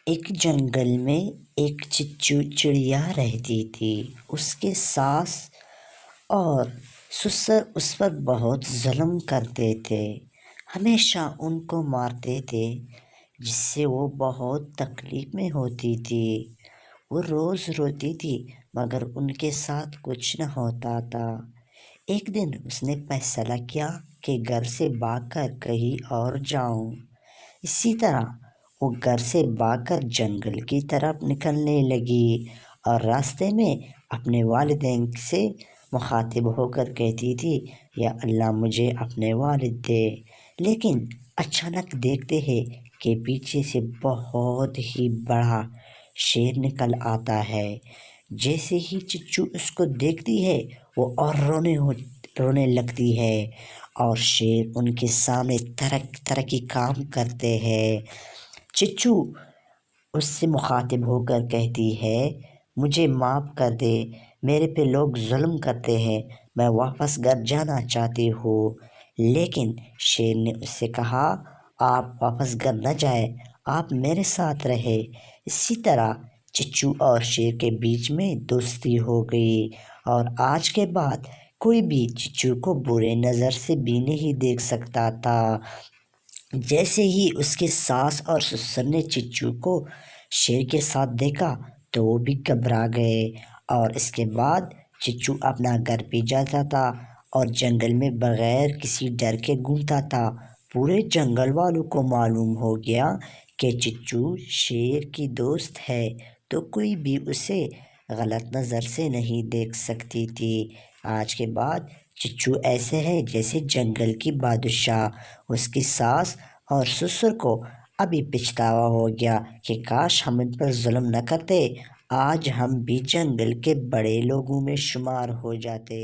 ایک جنگل میں ایک چڑیا رہتی تھی۔ اس کے ساس اور سسر اس پر بہت ظلم کرتے تھے، ہمیشہ ان کو مارتے تھے، جس سے وہ بہت تکلیف میں ہوتی تھی۔ وہ روز روتی تھی مگر ان کے ساتھ کچھ نہ ہوتا تھا۔ ایک دن اس نے فیصلہ کیا کہ گھر سے بھاگ کر کہیں اور جاؤں۔ اسی طرح وہ گھر سے بھاگ کر جنگل کی طرف نکلنے لگی اور راستے میں اپنے والدین سے مخاطب ہو کر کہتی تھی، یا اللہ مجھے اپنے والد دے۔ لیکن اچانک دیکھتے ہیں کہ پیچھے سے بہت ہی بڑا شیر نکل آتا ہے۔ جیسے ہی چچو اس کو دیکھتی ہے وہ اور رونے لگتی ہے، اور شیر ان کے سامنے طرح طرح کے کام کرتے ہیں۔ چچو اس سے مخاطب ہو کر کہتی ہے، مجھے معاف کر دے، میرے پہ لوگ ظلم کرتے ہیں، میں واپس گھر جانا چاہتی ہوں۔ لیکن شیر نے اس سے کہا، آپ واپس گھر نہ جائیں، آپ میرے ساتھ رہے۔ اسی طرح چچو اور شیر کے بیچ میں دوستی ہو گئی، اور آج کے بعد کوئی بھی چچو کو برے نظر سے بھی نہیں دیکھ سکتا تھا۔ جیسے ہی اس کے ساس اور سسر نے چچو کو شیر کے ساتھ دیکھا تو وہ بھی گھبرا گئے، اور اس کے بعد چچو اپنا گھر پہ جاتا تھا اور جنگل میں بغیر کسی ڈر کے گھومتا تھا۔ پورے جنگل والوں کو معلوم ہو گیا کہ چچو شیر کی دوست ہے، تو کوئی بھی اسے غلط نظر سے نہیں دیکھ سکتی تھی۔ آج کے بعد چچو ایسے ہے جیسے جنگل کی بادشاہ۔ اس کی ساس اور سسر کو ابھی پچھتاوا ہو گیا کہ کاش ہم ان پر ظلم نہ کرتے، آج ہم بھی جنگل کے بڑے لوگوں میں شمار ہو جاتے۔